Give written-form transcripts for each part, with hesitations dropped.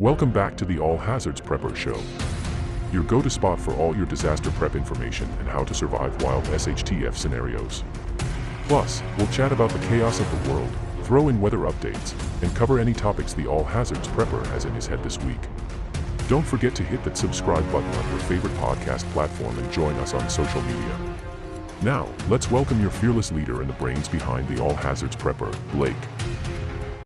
Welcome back to the All Hazards Prepper Show, your go-to spot for all your disaster prep information and how to survive wild SHTF scenarios. Plus, we'll chat about the chaos of the world, throw in weather updates, and cover any topics the All Hazards Prepper has in his head this week. Don't forget to hit that subscribe button on your favorite podcast platform and join us on social media. Now, let's welcome your fearless leader and the brains behind the All Hazards Prepper, Blake.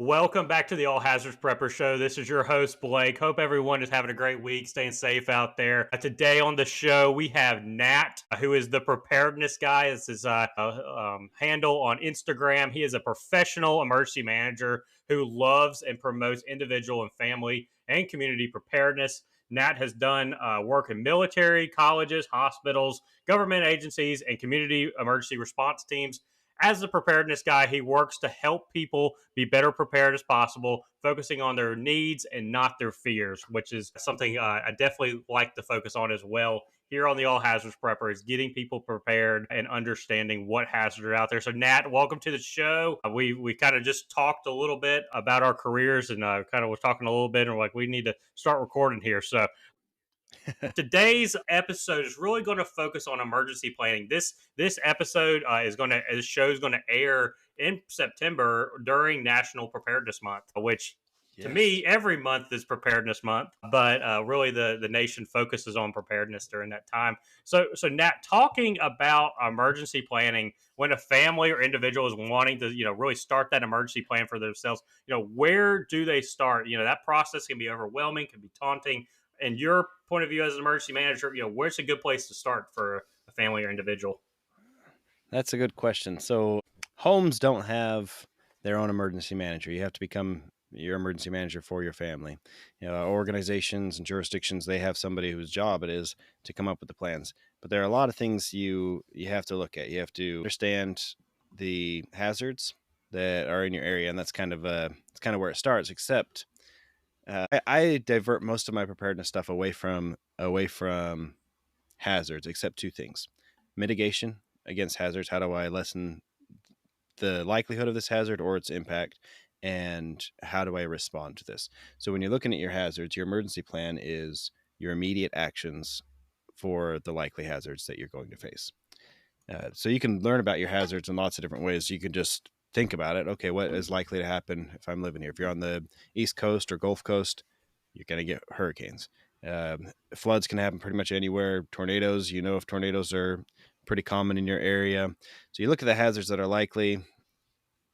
Welcome back to the All Hazards Prepper Show. This is your host, Blake. Hope everyone is having a great week, staying safe out there. Today on the show, we have Nat, who is the Preparedness Guy. This is handle on Instagram. He is a professional emergency manager who loves and promotes individual and family and community preparedness. Nat has done work in military, colleges, hospitals, government agencies, and community emergency response teams. As the preparedness guy, he works to help people be better prepared as possible, focusing on their needs and not their fears, which is something I definitely like to focus on as well. Here on the All Hazards Prepper is getting people prepared and understanding what hazards are out there. So, Nat, welcome to the show. We kind of just talked a little bit about our careers and kind of was talking a little bit, and we're like, we need to start recording here. So, today's episode is really going to focus on emergency planning. This episode this show is going to air in September during National Preparedness Month, which to me every month is Preparedness Month, but really the nation focuses on preparedness during that time. So Nat, talking about emergency planning when a family or individual is wanting to really start that emergency plan for themselves, where do they start? That process can be overwhelming, can be daunting. In your point of view as an emergency manager, where's a good place to start for a family or individual? That's a good question. So homes don't have their own emergency manager. You have to become your emergency manager for your family. Organizations and jurisdictions, they have somebody whose job it is to come up with the plans. But there are a lot of things you have to look at. You have to understand the hazards that are in your area, and that's kind of where it starts. Except I divert most of my preparedness stuff away from hazards, except two things: mitigation against hazards. How do I lessen the likelihood of this hazard or its impact? And how do I respond to this? So when you're looking at your hazards, your emergency plan is your immediate actions for the likely hazards that you're going to face. So you can learn about your hazards in lots of different ways. You can just think about it. Okay, what is likely to happen if I'm living here? If you're on the East Coast or Gulf Coast, you're going to get hurricanes. Floods can happen pretty much anywhere. Tornadoes, if tornadoes are pretty common in your area. So you look at the hazards that are likely,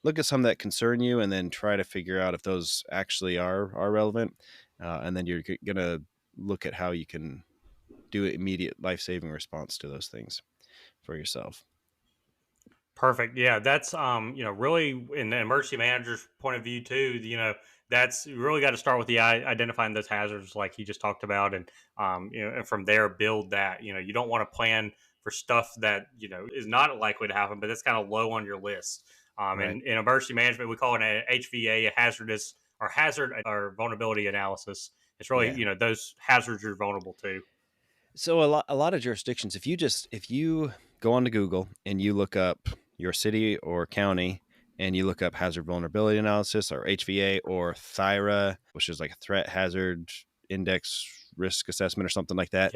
look at some that concern you, and then try to figure out if those actually are relevant. And then you're going to look at how you can do an immediate life-saving response to those things for yourself. Perfect. Yeah, that's really in the emergency manager's point of view too. That's you really got to start with the identifying those hazards, like you just talked about, and and from there build that. You don't want to plan for stuff that is not likely to happen, but that's kind of low on your list. Right. And in emergency management, we call it an HVA, a hazard or vulnerability analysis. It's really those hazards you're vulnerable to. So a lot of jurisdictions, if you go onto Google and you look up your city or county and you look up hazard vulnerability analysis or HVA or THIRA, which is like a threat hazard index risk assessment or something like that,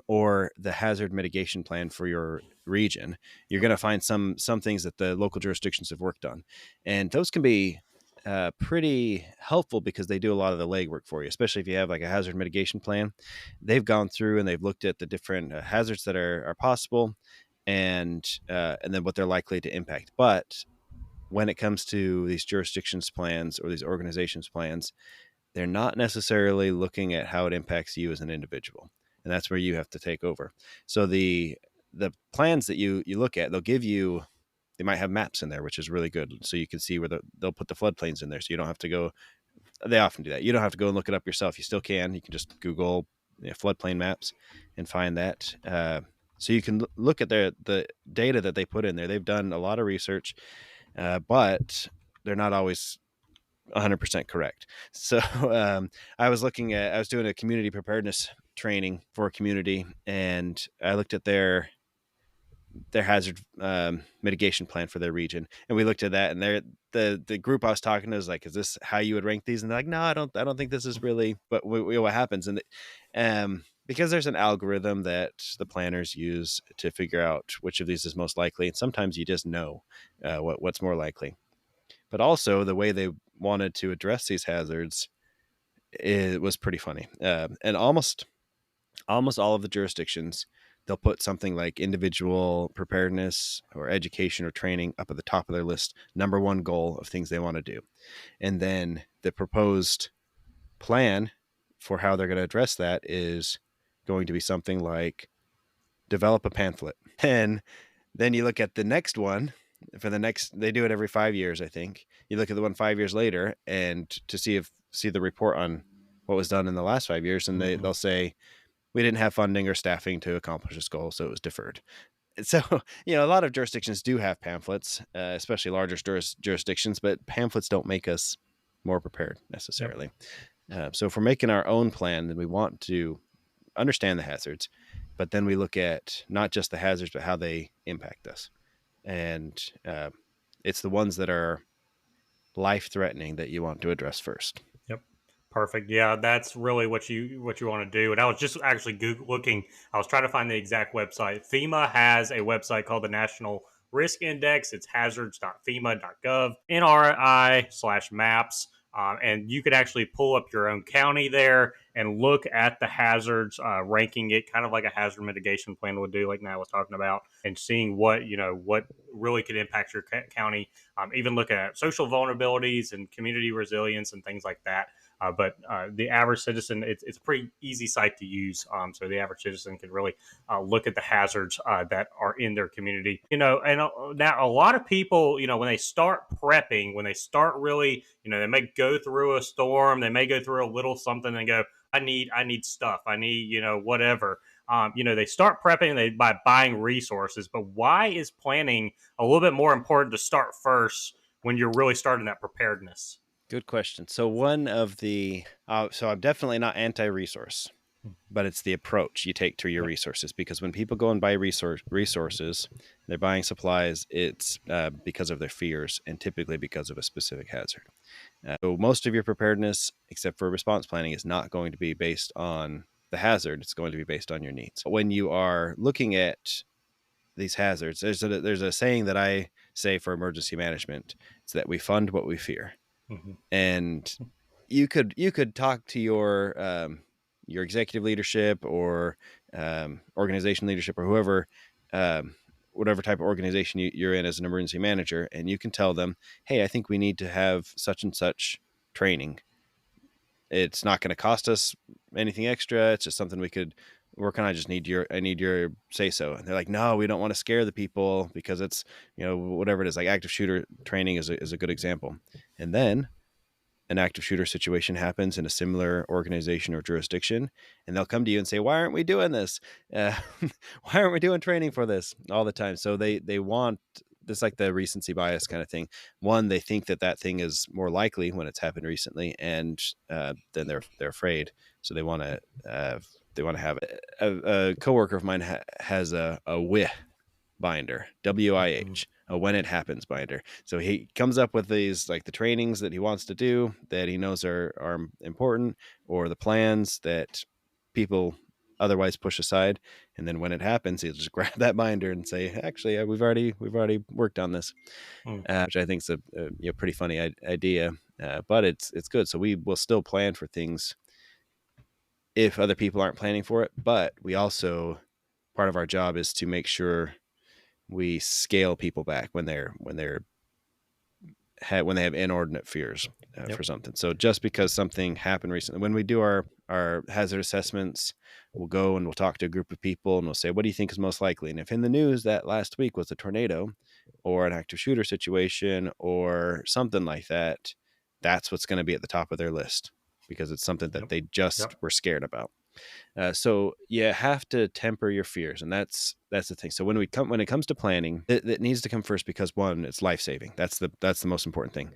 or the hazard mitigation plan for your region, you're going to find some things that the local jurisdictions have worked on. And those can be pretty helpful because they do a lot of the legwork for you, especially if you have like a hazard mitigation plan. They've gone through and they've looked at the different hazards that are possible and then what they're likely to impact. But when it comes to these jurisdictions plans or these organizations plans, they're not necessarily looking at how it impacts you as an individual. And that's where you have to take over. So the plans that you look at, they might have maps in there, which is really good. So you can see where they'll put the floodplains in there. So you don't have to go. They often do that. You don't have to go and look it up yourself. You still can. You can just Google floodplain maps and find that. So you can look at the data that they put in there. They've done a lot of research, but they're not always 100% correct. So I was doing a community preparedness training for a community, and I looked at their their hazard mitigation plan for their region. And we looked at that, and the group I was talking to was like, "Is this how you would rank these?" And they're like, "No, I don't think this is really." But what happens, and because there's an algorithm that the planners use to figure out which of these is most likely, and sometimes you just know what's more likely. But also the way they wanted to address these hazards, it was pretty funny, and almost all of the jurisdictions, they'll put something like individual preparedness or education or training up at the top of their list, number one goal of things they want to do. And then the proposed plan for how they're going to address that is going to be something like develop a pamphlet. And then you look at the next one for the next, they do it every 5 years, I think. You look at the one 5 years later and to see the report on what was done in the last 5 years, and they'll say, we didn't have funding or staffing to accomplish this goal, so it was deferred. So, a lot of jurisdictions do have pamphlets, especially larger jurisdictions, but pamphlets don't make us more prepared necessarily. So if we're making our own plan, then we want to understand the hazards, but then we look at not just the hazards, but how they impact us. And it's the ones that are life-threatening that you want to address first. Perfect. Yeah, that's really what you want to do. And I was just actually looking. I was trying to find the exact website. FEMA has a website called the National Risk Index. It's hazards.fema.gov, NRI/maps. And you could actually pull up your own county there and look at the hazards, ranking it kind of like a hazard mitigation plan would do, like Nat was talking about, and seeing what really could impact your county. Even looking at social vulnerabilities and community resilience and things like that. But the average citizen, it's a pretty easy site to use. So the average citizen can really look at the hazards that are in their community. And now a lot of people, when they start prepping, when they start really, they may go through a storm, they may go through a little something and go, I need stuff, I need, whatever. They start prepping by buying resources. But why is planning a little bit more important to start first when you're really starting that preparedness? Good question. So one of the, so I'm definitely not anti-resource, but it's the approach you take to your resources. Because when people go and buy resources, they're buying supplies, it's because of their fears and typically because of a specific hazard. So most of your preparedness, except for response planning, is not going to be based on the hazard. It's going to be based on your needs. When you are looking at these hazards, there's a saying that I say for emergency management. It's that we fund what we fear. Mm-hmm. And you could talk to your executive leadership or organization leadership or whoever, whatever type of organization you're in as an emergency manager, and you can tell them, hey, I think we need to have such and such training. It's not going to cost us anything extra. It's just something we could work on. I need your say so. And they're like, no, we don't want to scare the people because it's, whatever it is, like active shooter training is a good example. And then an active shooter situation happens in a similar organization or jurisdiction, and they'll come to you and say, why aren't we doing this? Why aren't we doing training for this all the time? So they want this, like the recency bias kind of thing. One, they think that thing is more likely when it's happened recently, and then they're afraid. So they want to have a coworker of mine has a WIH binder, WIH, a when it happens binder. So he comes up with these, like the trainings that he wants to do that he knows are important, or the plans that people otherwise push aside. And then when it happens, he'll just grab that binder and say, actually, we've already worked on this, which I think is a pretty funny idea, but it's good. So we will still plan for things if other people aren't planning for it, but we also, part of our job is to make sure we scale people back when they have inordinate fears for something. So just because something happened recently, when we do our hazard assessments, we'll go and we'll talk to a group of people and we'll say, what do you think is most likely? And if in the news that last week was a tornado or an active shooter situation or something like that, that's what's going to be at the top of their list because it's something that they just were scared about. So you have to temper your fears, and that's the thing. So when it comes to planning, it needs to come first because one, it's life saving. That's the most important thing.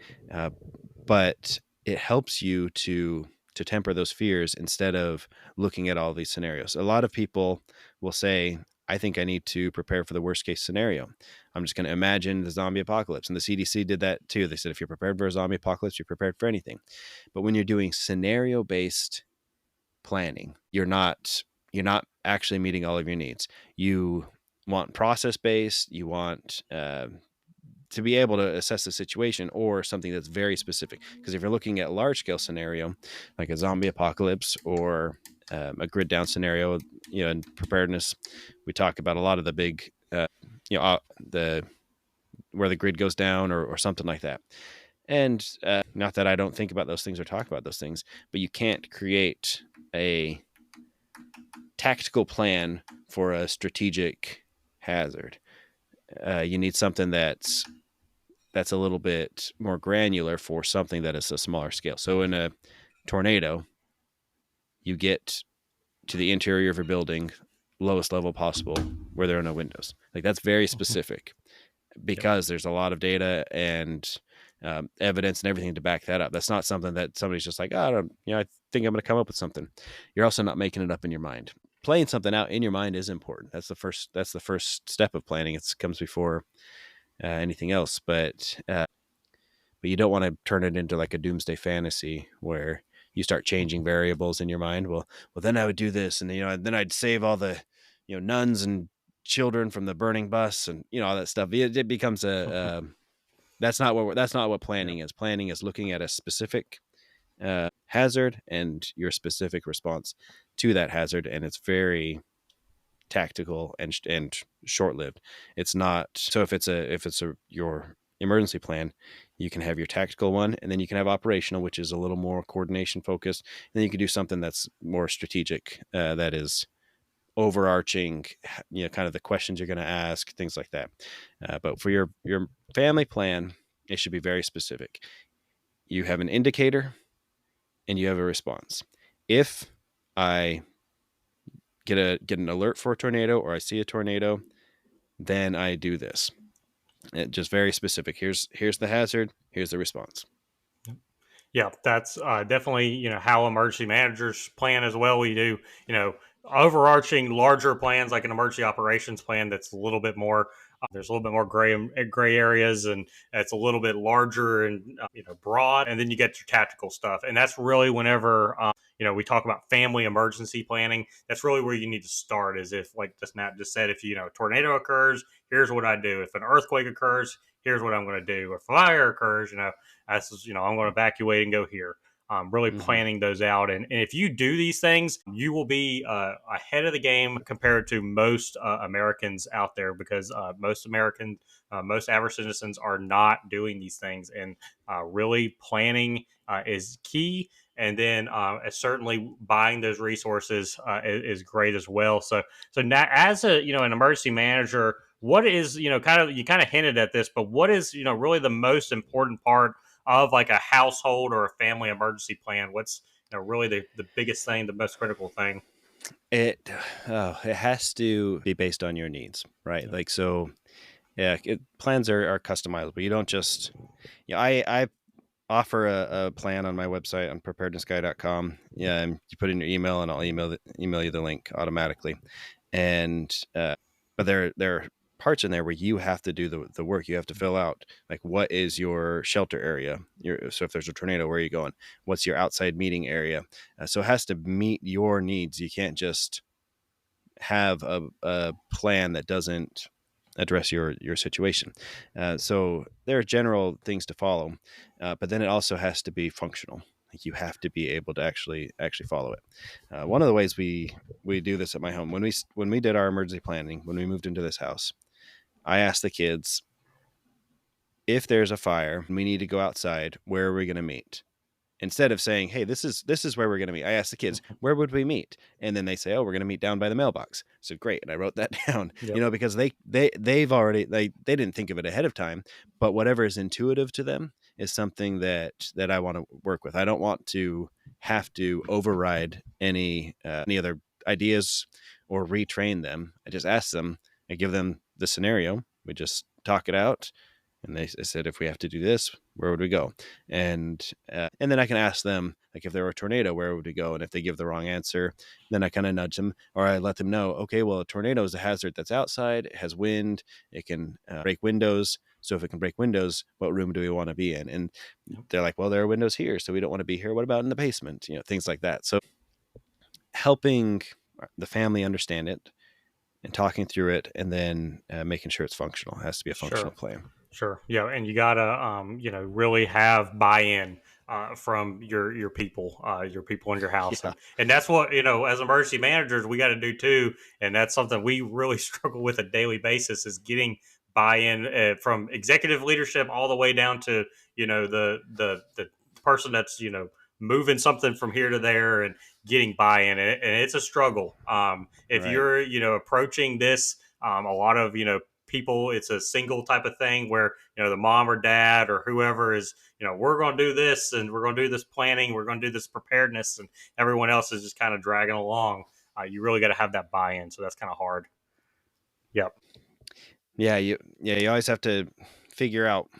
But it helps you to temper those fears instead of looking at all these scenarios. A lot of people will say, I think I need to prepare for the worst case scenario. I'm just going to imagine the zombie apocalypse. And the CDC did that too. They said, if you're prepared for a zombie apocalypse, you're prepared for anything. But when you're doing scenario based planning, you're not actually meeting all of your needs. You want process based, you want to be able to assess the situation, or something that's very specific. Because if you're looking at a large scale scenario, like a zombie apocalypse or a grid down scenario, in preparedness, we talk about a lot of the big, the where the grid goes down or something like that. And not that I don't think about those things or talk about those things, but you can't create a tactical plan for a strategic hazard. You need something that's a little bit more granular for something that is a smaller scale. So in a tornado, you get to the interior of your building, lowest level possible, where there are no windows. Like, that's very specific, because there's a lot of data and evidence and everything to back that up. That's not something that somebody's just like, I think I'm going to come up with something. You're also not making it up in your mind. Playing something out in your mind is important. That's the first step of planning. It comes before anything else. But you don't want to turn it into like a doomsday fantasy where you start changing variables in your mind. Well, then I would do this, and then I'd save all the nuns and children from the burning bus, and all that stuff. It becomes that's not what planning is. Planning is looking at a specific hazard and your specific response to that hazard, and it's very tactical and short-lived. It's not. So if it's your emergency plan, you can have your tactical one, and then you can have operational, which is a little more coordination focused. And then you can do something that's more strategic, that is overarching, kind of the questions you're going to ask, things like that. But for your family plan, it should be very specific. You have an indicator and you have a response. If I get an alert for a tornado, or I see a tornado, then I do this. Just very specific. Here's the hazard. Here's the response. Yeah, that's definitely how emergency managers plan as well. We do overarching larger plans like an emergency operations plan that's a little bit more. There's a little bit more gray areas, and it's a little bit larger and broad. And then you get your tactical stuff, and that's really whenever we talk about family emergency planning. That's really where you need to start. Is if, like Nat just said, if a tornado occurs, here's what I do. If an earthquake occurs, here's what I'm going to do. If fire occurs, I'm going to evacuate and go here. Really planning those out. And if you do these things, you will be ahead of the game compared to most Americans out there, because most average citizens are not doing these things. And really planning is key. And then certainly buying those resources is great as well. So now, as an emergency manager, what is you kind of hinted at this, but what is really the most important part of like a household or a family emergency plan? What's really the biggest thing, the most critical thing? It has to be based on your needs, right? Yeah. Like, so yeah, plans are customizable. You don't just I offer a plan on my website on preparednessguy.com. Yeah, and you put in your email, and I'll email you the link automatically. And but there are parts in there where you have to do the work. You have to fill out, like, what is your shelter area? So if there's a tornado, where are you going? What's your outside meeting area? So it has to meet your needs. You can't just have a plan that doesn't address your situation. So there are general things to follow, but then it also has to be functional. Like, you have to be able to actually follow it. One of the ways we do this at my home, when we did our emergency planning, when we moved into this house, I asked the kids, if there's a fire and we need to go outside, where are we going to meet? Instead of saying, hey, this is where we're going to meet, I asked the kids, where would we meet? And then they say, oh, we're going to meet down by the mailbox. So great. And I wrote that down, because they've already, they didn't think of it ahead of time, but whatever is intuitive to them is something that I want to work with. I don't want to have to override any other ideas or retrain them. I just ask them, I give them the scenario. We just talk it out. And they said, if we have to do this, where would we go? And then I can ask them, like, if there were a tornado, where would we go? And if they give the wrong answer, then I kind of nudge them, or I let them know, okay, well, a tornado is a hazard that's outside. It has wind. It can break windows. So if it can break windows, what room do we want to be in? And they're like, well, there are windows here, so we don't want to be here. What about in the basement? Things like that. So helping the family understand it and talking through it, and then making sure it's functional. It has to be a functional plan. Sure. Yeah, and you gotta really have buy-in from your people in your house, Yeah. and that's what as emergency managers we got to do too, and that's something we really struggle with a daily basis is getting buy-in from executive leadership all the way down to the person that's moving something from here to there and getting buy-in, and it's a struggle. If Right. you're approaching this, a lot of people, it's a single type of thing where the mom or dad or whoever is we're going to do this and we're going to do this planning, we're going to do this preparedness, and everyone else is just kind of dragging along. You really got to have that buy-in, so that's kind of hard. Yep. Yeah, you always have to figure out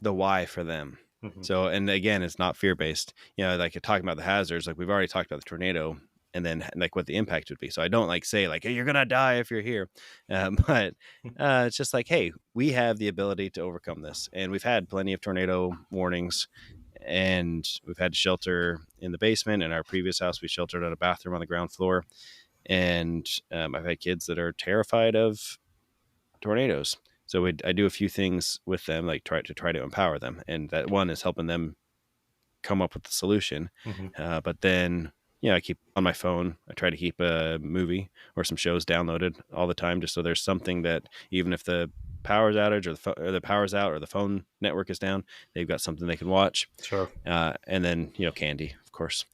the why for them. Mm-hmm. So, and again, it's not fear-based. Like you're talking about the hazards, like we've already talked about the tornado, and then like what the impact would be. So I don't like say like, hey, you're gonna die if you're here, but it's just like, hey, we have the ability to overcome this, and we've had plenty of tornado warnings, and we've had to shelter in the basement. In our previous house, we sheltered in a bathroom on the ground floor, and I've had kids that are terrified of tornadoes. So I do a few things with them, like try to empower them, and that one is helping them come up with the solution. Mm-hmm. But then, I keep on my phone. I try to keep a movie or some shows downloaded all the time, just so there's something that even if the power's outage or the power's out or the phone network is down, they've got something they can watch. Sure. And then candy, of course.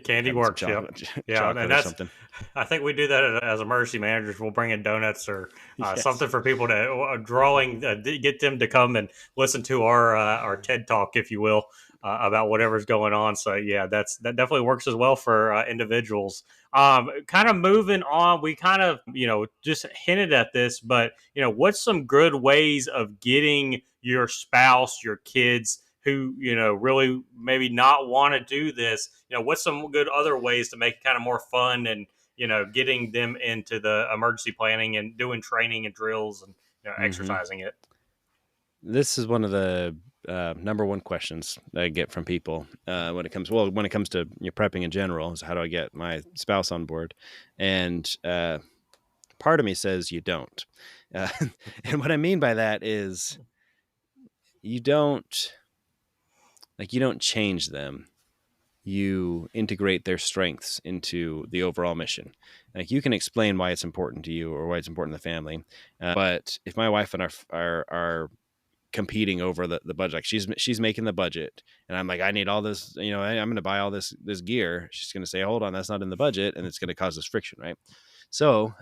Candy works. Chocolate, Yeah, chocolate and or that's. something. I think we do that as emergency managers. We'll bring in donuts or Yes. something for people to get them to come and listen to our TED talk, if you will, about whatever's going on. So yeah, that definitely works as well for individuals. Kind of moving on, we kind of just hinted at this, but what's some good ways of getting your spouse, your kids who really maybe not want to do this, what's some good other ways to make it kind of more fun and getting them into the emergency planning and doing training and drills and exercising it. This is one of the number one questions that I get from people when it comes to prepping in general. Is how do I get my spouse on board? And part of me says you don't. And what I mean by that is you don't change them. You integrate their strengths into the overall mission. Like you can explain why it's important to you or why it's important to the family, but if my wife and are competing over the budget, like she's making the budget, and I'm like, I need all this, I'm going to buy all this gear. She's going to say, hold on, that's not in the budget, and it's going to cause us friction, right? So,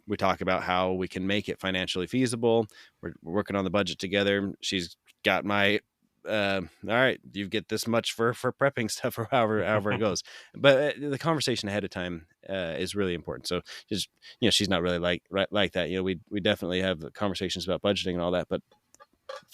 we talk about how we can make it financially feasible. We're working on the budget together. She's got my all right, you get this much for prepping stuff or however it goes. But the conversation ahead of time is really important. So just she's not really like that. We definitely have conversations about budgeting and all that. But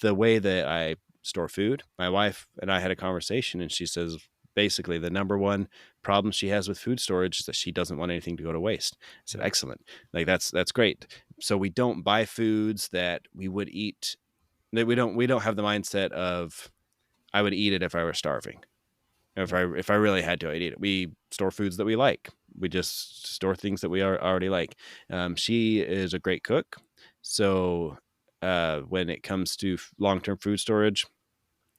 the way that I store food, my wife and I had a conversation, and she says basically the number one problem she has with food storage is that she doesn't want anything to go to waste. I said, excellent. Like that's great. So we don't buy foods that we would eat. That we don't have the mindset of I would eat it if I were starving. If I really had to, I'd eat it. We store foods that we like. We just store things that we already like. She is a great cook, so when it comes to long-term food storage,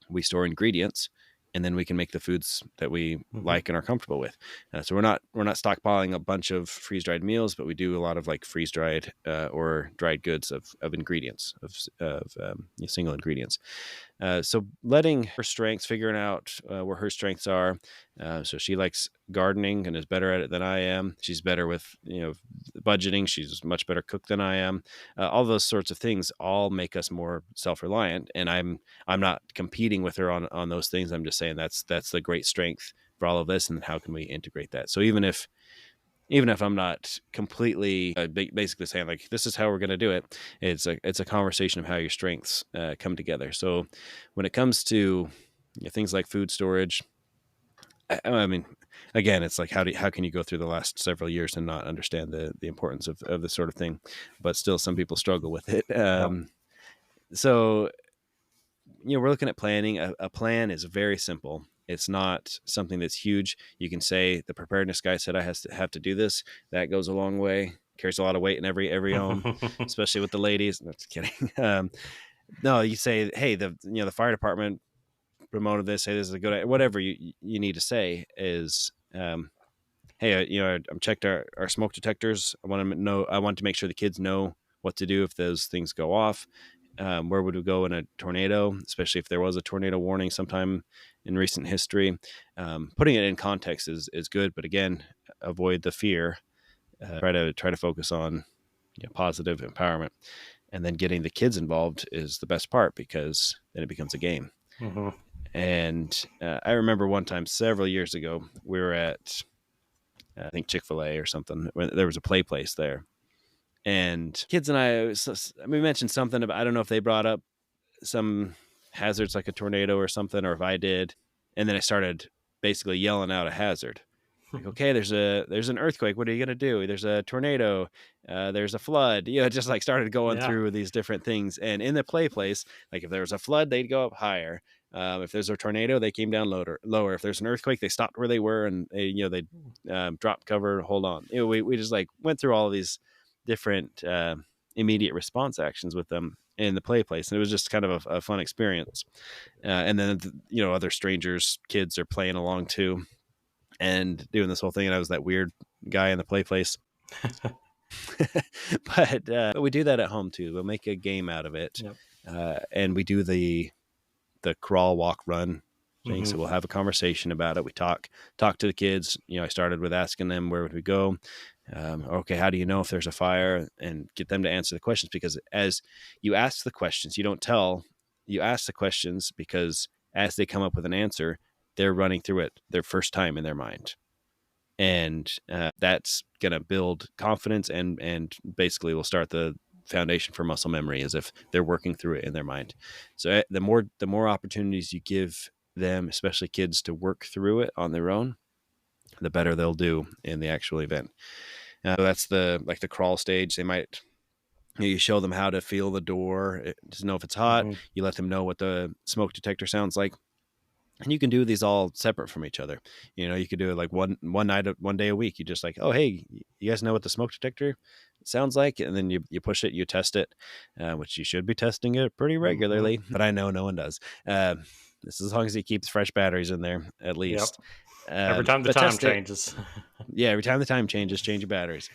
we store ingredients, and then we can make the foods that we like and are comfortable with. So we're not stockpiling a bunch of freeze-dried meals, but we do a lot of like freeze-dried or dried goods of ingredients of single ingredients. So letting her strengths, figuring out where her strengths are. So she likes gardening and is better at it than I am. She's better with budgeting. She's a much better cook than I am. All those sorts of things all make us more self-reliant. And I'm not competing with her on those things. I'm just saying that's the great strength for all of this, and how can we integrate that? So even if even if I'm not completely basically saying like this is how we're going to do it. It's a conversation of how your strengths come together. So when it comes to things like food storage, I mean, again, it's like how can you go through the last several years and not understand the importance of this sort of thing? But still, some people struggle with it. Yep. So we're looking at planning. A plan is very simple. It's not something that's huge. You can say the preparedness guy said I have to do this. That goes a long way. Carries a lot of weight in every home, especially with the ladies. No, just kidding. No, you say, hey, the fire department promoted this. Hey, this is a good. Whatever you need to say is, hey, I'm checked our smoke detectors. I want to know. I want to make sure the kids know what to do if those things go off. Where would we go in a tornado, especially if there was a tornado warning sometime in recent history? Putting it in context is good, but again, avoid the fear. Try to focus on positive empowerment, and then getting the kids involved is the best part because then it becomes a game. Mm-hmm. And I remember one time several years ago, we were at I think Chick-fil-A or something. When there was a play place there, and kids and we mentioned something about, I don't know if they brought up some hazards like a tornado or something, or if I did, and then I started basically yelling out a hazard. Like, okay, there's an earthquake. What are you gonna do? There's a tornado. There's a flood. Just like started going Yeah. through these different things. And in the play place, like if there was a flood, they'd go up higher. If there's a tornado, they came down lower. If there's an earthquake, they stopped where they were and they dropped cover, hold on. We just like went through all of these different immediate response actions with them in the play place, and it was just kind of a fun experience. And then other strangers, kids are playing along too and doing this whole thing, and I was that weird guy in the play place. But we do that at home too. We'll make a game out of it. Yep. And we do the crawl, walk, run thing. Mm-hmm. So we'll have a conversation about it. We talk to the kids. I started with asking them, where would we go? Okay, how do you know if there's a fire? And get them to answer the questions, because as you ask the questions, you don't tell, you ask the questions, because as they come up with an answer, they're running through it their first time in their mind. And that's going to build confidence and basically will start the foundation for muscle memory, as if they're working through it in their mind. So the more opportunities you give them, especially kids, to work through it on their own, the better they'll do in the actual event. So that's the crawl stage. They might, you show them how to feel the door to know if it's hot. Mm-hmm. You let them know what the smoke detector sounds like. And you can do these all separate from each other. You could do it like one day a week. You just like, oh, hey, you guys know what the smoke detector sounds like? And then you push it, you test it, which you should be testing it pretty regularly. Mm-hmm. But I know no one does. This is as long as he keeps fresh batteries in there, at least. Yep. Every time the time changes. Yeah, every time the time changes, change your batteries.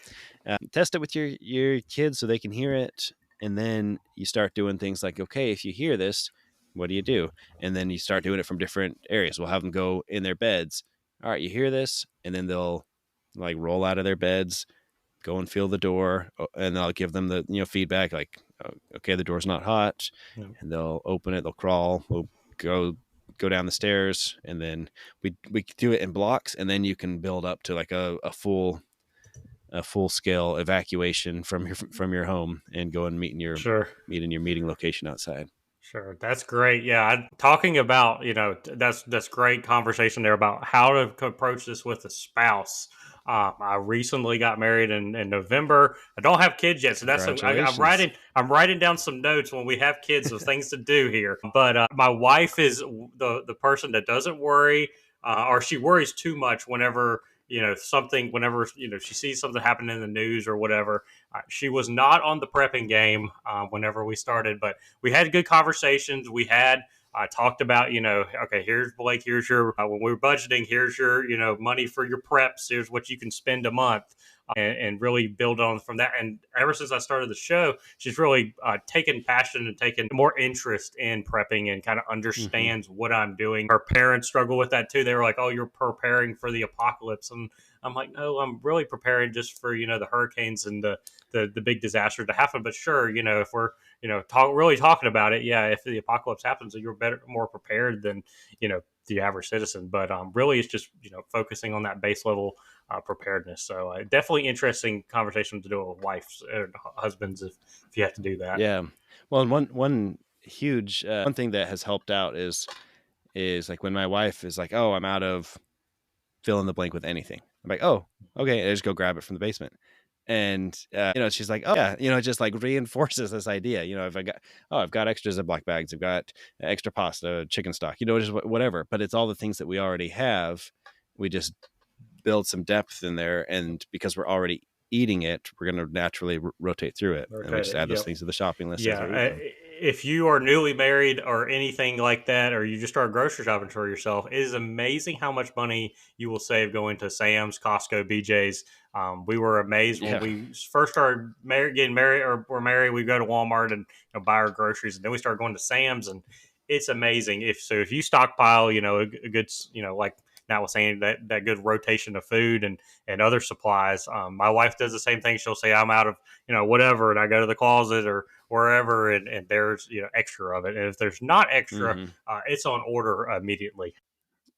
Test it with your kids so they can hear it. And then you start doing things like, okay, if you hear this, what do you do? And then you start doing it from different areas. We'll have them go in their beds. All right, you hear this? And then they'll like roll out of their beds, go and feel the door, and I'll give them the feedback like, oh, okay, the door's not hot. Yep. And they'll open it, they'll crawl, we'll go down the stairs, and then we do it in blocks, and then you can build up to like a full scale evacuation from your home and go and meet in your meeting location outside. Sure, that's great. Yeah, talking about that's great conversation there about how to approach this with a spouse. I recently got married in November. I don't have kids yet, so I'm writing down some notes when we have kids of things to do here. But my wife is the person that doesn't worry, or she worries too much whenever she sees something happen in the news or whatever. She was not on the prepping game whenever we started, but we had good conversations. We had talked about, okay, here's Blake, here's your, when we were budgeting, here's your, money for your preps, here's what you can spend a month. And really build on from that. And ever since I started the show, she's really taken passion and taken more interest in prepping and kind of understands what I'm doing. Her parents struggle with that too. They were like, oh, you're preparing for the apocalypse. And I'm like, no, I'm really preparing just for, the hurricanes and the big disaster to happen. But sure, if we're talking about it. Yeah, if the apocalypse happens, you're more prepared than the average citizen. But really, it's just focusing on that base level preparedness. So definitely interesting conversation to do with wives and husbands if you have to do that. Yeah. Well, and one huge one thing that has helped out is like when my wife is like, "Oh, I'm out of fill in the blank with anything." I'm like, "Oh, okay." And I just go grab it from the basement. And she's like, "Oh yeah," it just like reinforces this idea. If I've got extra Ziploc bags, I've got extra pasta, chicken stock, just whatever. But it's all the things that we already have. We just build some depth in there, and because we're already eating it, we're going to naturally rotate through it, and we just add those things to the shopping list as we're eating. If you are newly married or anything like that, or you just start grocery shopping for yourself, it is amazing how much money you will save going to Sam's, Costco, BJ's. We were amazed when we first started getting married, or were married. We go to Walmart and buy our groceries, and then we started going to Sam's, and it's amazing. If you stockpile, a good, like Nat was saying, that good rotation of food and other supplies. My wife does the same thing. She'll say, "I'm out of whatever," and I go to the closet or wherever, and there's extra of it. And if there's not extra, it's on order immediately.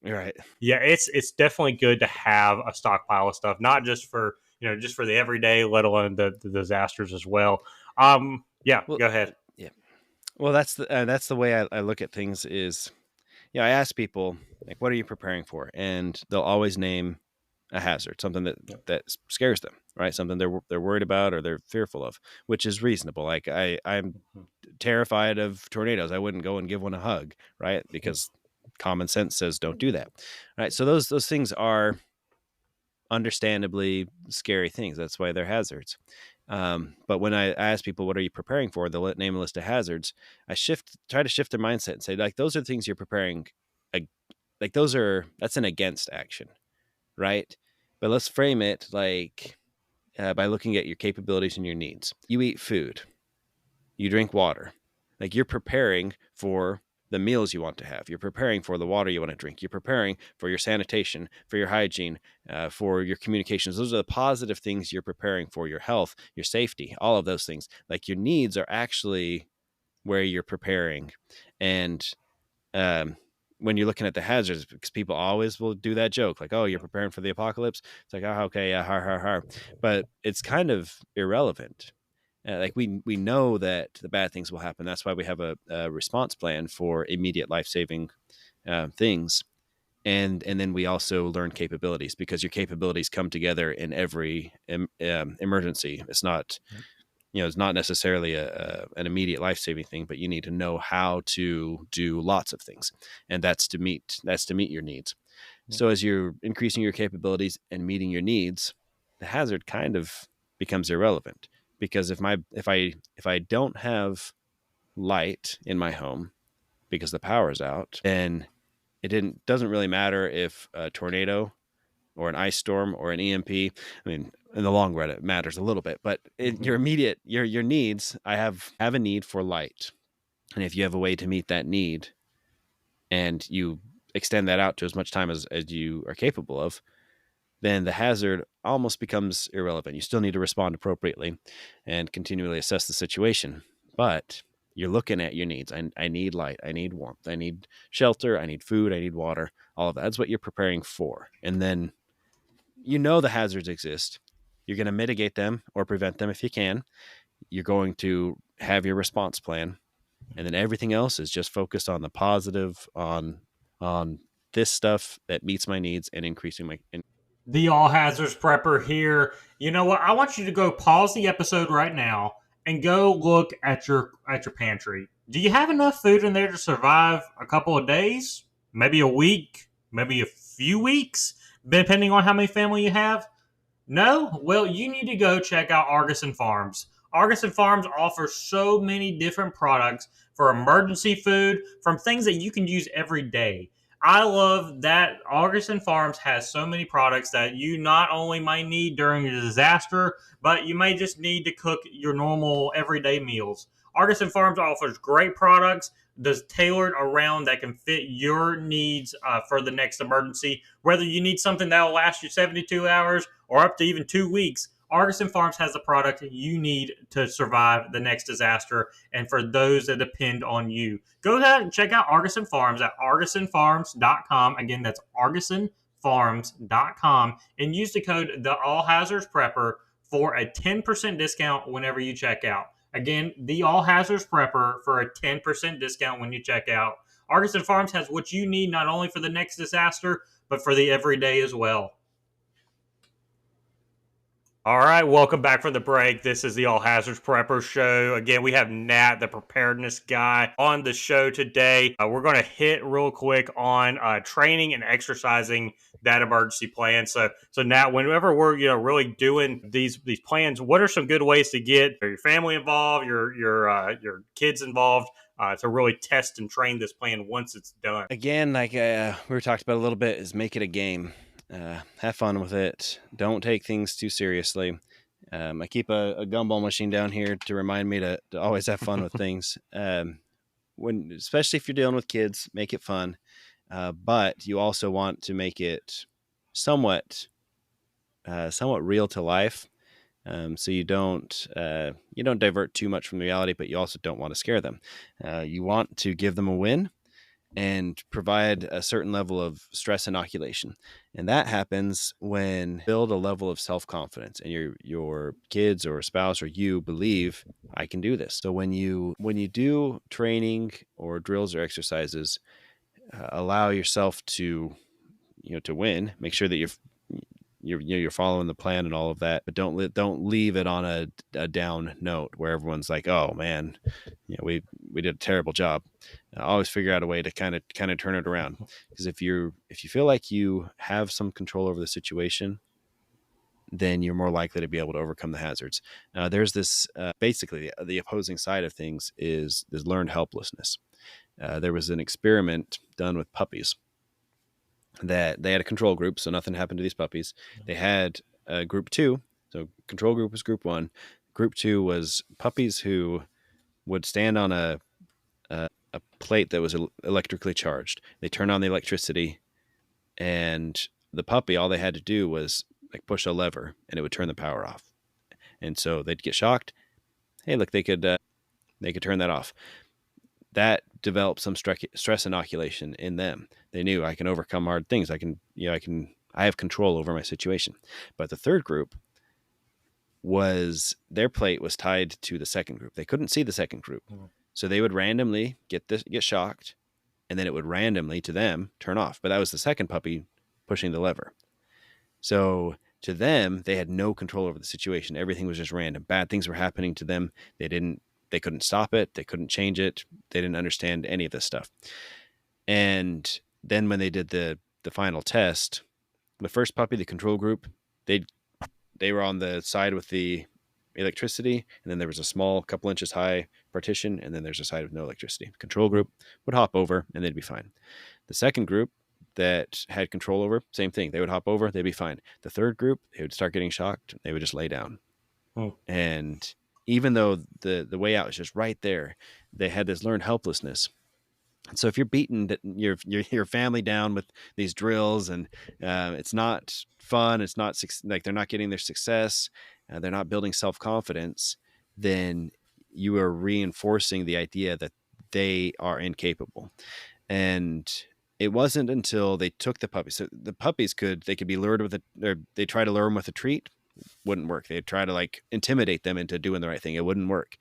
Right. Yeah, it's definitely good to have a stockpile of stuff, not just for just for the everyday, let alone the disasters as well. Yeah, Well, go ahead. yeah. Well, that's the way I look at things. Is I ask people like, "What are you preparing for?" And they'll always name a hazard, something that scares them, right? Something they're worried about or they're fearful of, which is reasonable. Like I'm terrified of tornadoes. I wouldn't go and give one a hug, right? Because common sense says don't do that, right? So those things are understandably scary things. That's why they're hazards. But when I ask people, "What are you preparing for?" They'll name a list of hazards. I try to shift their mindset and say, like, those are the things you're preparing. Like that's an against action, right? But let's frame it like by looking at your capabilities and your needs. You eat food, you drink water, like you're preparing for the meals you want to have. You're preparing for the water you want to drink. You're preparing for your sanitation, for your hygiene, for your communications. Those are the positive things you're preparing for, your health, your safety, all of those things. Like your needs are actually where you're preparing. And when you're looking at the hazards, because people always will do that joke, like, "Oh, you're preparing for the apocalypse." It's like, "Oh, okay, yeah, har, har, har." But it's kind of irrelevant. Like we know that the bad things will happen. That's why we have a response plan for immediate life-saving things. And then we also learn capabilities, because your capabilities come together in every emergency. It's not it's not necessarily an immediate life-saving thing, but you need to know how to do lots of things, and that's to meet your needs. So as you're increasing your capabilities and meeting your needs, the hazard kind of becomes irrelevant, because if I don't have light in my home because the power's out, then doesn't really matter if a tornado or an ice storm or an EMP. I mean, in the long run, it matters a little bit, but in your immediate, your needs, I have a need for light. And if you have a way to meet that need and you extend that out to as much time as you are capable of, then the hazard almost becomes irrelevant. You still need to respond appropriately and continually assess the situation. But you're looking at your needs. I need light. I need warmth. I need shelter. I need food. I need water. All of that. That's what you're preparing for. And then the hazards exist. You're going to mitigate them or prevent them if you can. You're going to have your response plan. And then everything else is just focused on the positive, on this stuff that meets my needs and increasing my... The All Hazards Prepper here. You know what? I want you to go pause the episode right now and go look at your pantry. Do you have enough food in there to survive a couple of days? Maybe a week? Maybe a few weeks? Depending on how many family you have? No? Well, you need to go check out Artisan Farms. Artisan Farms offers so many different products for emergency food, from things that you can use every day. I love that Artisan Farms has so many products that you not only might need during a disaster, but you may just need to cook your normal everyday meals. Artisan Farms offers great products that's tailored around that can fit your needs for the next emergency. Whether you need something that will last you 72 hours or up to even 2 weeks, Artisan Farms has the product you need to survive the next disaster and for those that depend on you. Go ahead and check out Artisan Farms at artisanfarms.com. Again, that's artisanfarms.com, and use the code the All Hazards Prepper for a 10% discount whenever you check out. Again, the All Hazards Prepper for a 10% discount when you check out. Artisan Farms has what you need not only for the next disaster, but for the everyday as well. All right, welcome back from the break. This is the All Hazards Prepper Show. Again, we have Nat, the Preparedness Guy, on the show today. We're going to hit real quick on training and exercising that emergency plan. So Nat, whenever we're really doing these plans, what are some good ways to get your family involved, your kids involved, to really test and train this plan once it's done? Again, like we were talked about a little bit, is make it a game. Have fun with it. Don't take things too seriously. I keep a gumball machine down here to remind me to always have fun with things. Especially if you're dealing with kids, make it fun. But you also want to make it somewhat real to life. So you don't divert too much from the reality, but you also don't want to scare them. You want to give them a win and provide a certain level of stress inoculation. And that happens when you build a level of self-confidence and your kids or spouse or you believe, I can do this. So when you do training or drills or exercises, allow yourself to win. Make sure that you're following the plan and all of that, but don't leave it on a down note where everyone's like, oh man, we did a terrible job. Always figure out a way to kind of turn it around, because if you feel like you have some control over the situation, then you're more likely to be able to overcome the hazards. There's this basically the opposing side of things is learned helplessness. There was an experiment done with puppies that they had a control group, so nothing happened to these puppies. They had group 2, so control group was group 1. Group 2 was puppies who would stand on a plate that was electrically charged. They turned on the electricity, and the puppy, all they had to do was like push a lever, and it would turn the power off. And so they'd get shocked. Hey, look, they could turn that off. That developed some stress inoculation in them. They knew, I can overcome hard things. I have control over my situation. But the third group their plate was tied to the second group. They couldn't see the second group. Mm-hmm. So they would randomly get shocked, and then it would randomly to them turn off. But that was the second puppy pushing the lever. So to them, they had no control over the situation. Everything was just random. Bad things were happening to them. They couldn't stop it. They couldn't change it. They didn't understand any of this stuff. And then when they did the final test, the first puppy, the control group, they were on the side with the electricity, and then there was a small couple inches high partition, and then there's a side with no electricity. Control group would hop over and they'd be fine. The second group that had control over, same thing. They would hop over, they'd be fine. The third group, they would start getting shocked, they would just lay down. Oh. And even though the way out is just right there, they had this learned helplessness. And so if you're beating your family down with these drills, and it's not fun, it's not like they're not getting their success, they're not building self-confidence, then you are reinforcing the idea that they are incapable. And it wasn't until they took the puppies. So the puppies could be lured they try to lure them with a treat. Wouldn't work. They'd try to like intimidate them into doing the right thing. It wouldn't work.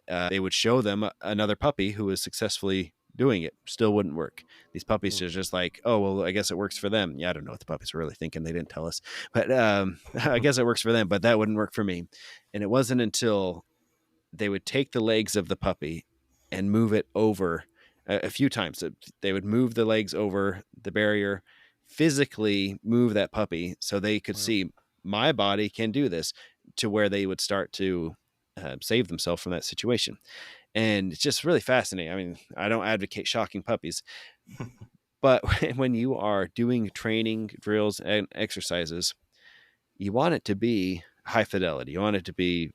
They would show them another puppy who was successfully doing it. Still wouldn't work. These puppies are just like, oh, well, I guess it works for them. Yeah, I don't know what the puppies were really thinking. They didn't tell us. But I guess it works for them, but that wouldn't work for me. And it wasn't until they would take the legs of the puppy and move it over a few times. They would move the legs over the barrier, physically move that puppy so they could see my body can do this, to where they would start to save themselves from that situation. And it's just really fascinating. I mean, I don't advocate shocking puppies, but when you are doing training, drills, and exercises, you want it to be high fidelity. You want it to be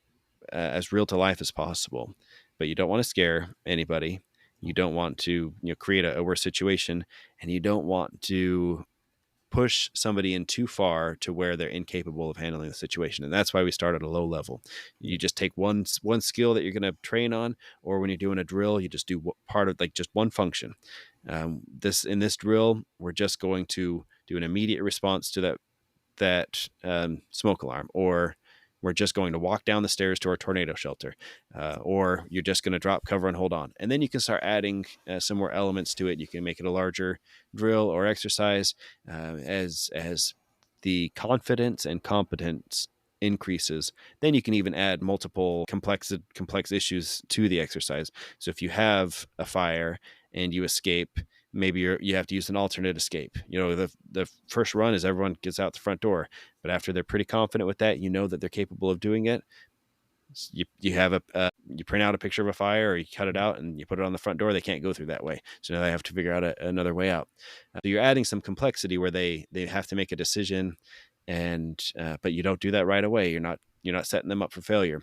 as real to life as possible, but you don't want to scare anybody. You don't want to create a worse situation, and you don't want to push somebody in too far to where they're incapable of handling the situation. And that's why we start at a low level. You just take one skill that you're going to train on, or when you're doing a drill, you just do part of like just one function. In this drill, we're just going to do an immediate response to that smoke alarm, or we're just going to walk down the stairs to our tornado shelter, or you're just going to drop cover and hold on. And then you can start adding some more elements to it. You can make it a larger drill or exercise as the confidence and competence increases. Then you can even add multiple complex issues to the exercise. So if you have a fire and you escape, maybe you have to use an alternate escape. The first run is everyone gets out the front door, but after they're pretty confident with that, that they're capable of doing it. You have you print out a picture of a fire, or you cut it out and you put it on the front door. They can't go through that way, so now they have to figure out another way out. So you're adding some complexity where they have to make a decision, and but you don't do that right away. You're not setting them up for failure.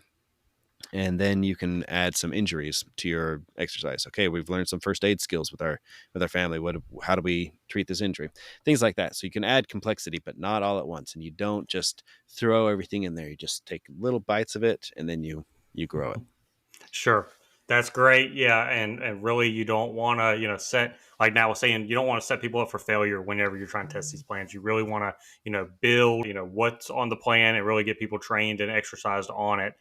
And then you can add some injuries to your exercise. Okay, we've learned some first aid skills with our family. How do we treat this injury? Things like that. So you can add complexity, but not all at once. And you don't just throw everything in there. You just take little bites of it, and then you grow it. Sure. That's great. Yeah. And really, you don't want to, set, like Nat was saying, you don't want to set people up for failure whenever you're trying to test these plans. You really want to, build, what's on the plan and really get people trained and exercised on it.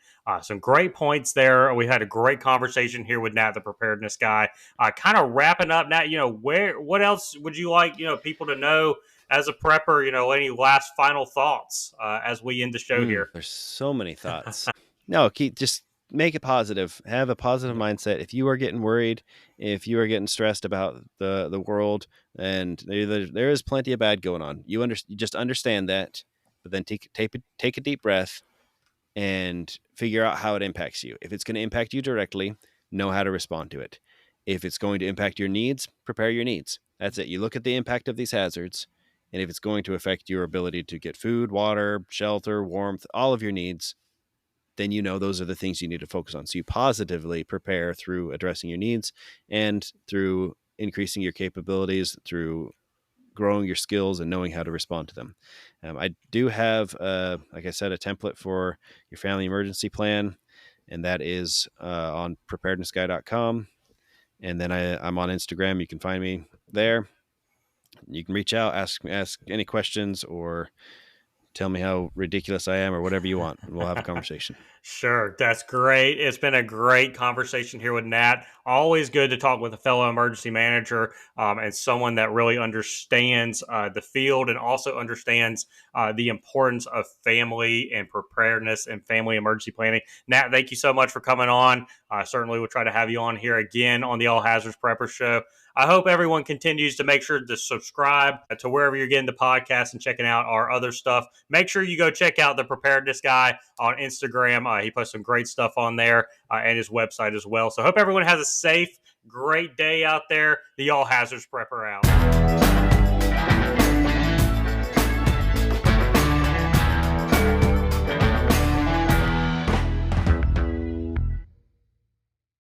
Some great points there. We had a great conversation here with Nat, the preparedness guy. Kind of wrapping up, Nat, what else would you like, people to know as a prepper, any last final thoughts as we end the show here? There's so many thoughts. No, just make it positive. Have a positive mindset. If you are getting worried, if you are getting stressed about the world, and there is plenty of bad going on, you just understand that, but then take a deep breath and figure out how it impacts you. If it's going to impact you directly, know how to respond to it. If it's going to impact your needs, prepare your needs. That's it. You look at the impact of these hazards, and if it's going to affect your ability to get food, water, shelter, warmth, all of your needs, then those are the things you need to focus on. So you positively prepare through addressing your needs and through increasing your capabilities, through growing your skills and knowing how to respond to them. I do have, like I said, a template for your family emergency plan, and that is on preparednessguy.com. And then I'm on Instagram. You can find me there. You can reach out, ask any questions, or tell me how ridiculous I am, or whatever you want. We'll have a conversation. Sure. That's great. It's been a great conversation here with Nat. Always good to talk with a fellow emergency manager and someone that really understands the field and also understands the importance of family and preparedness and family emergency planning. Nat, thank you so much for coming on. Certainly we'll try to have you on here again on the All Hazards Prepper Show. I hope everyone continues to make sure to subscribe to wherever you're getting the podcast and checking out our other stuff. Make sure you go check out the Preparedness Guy on Instagram. He posts some great stuff on there and his website as well. So hope everyone has a safe, great day out there. The All Hazards Prepper out.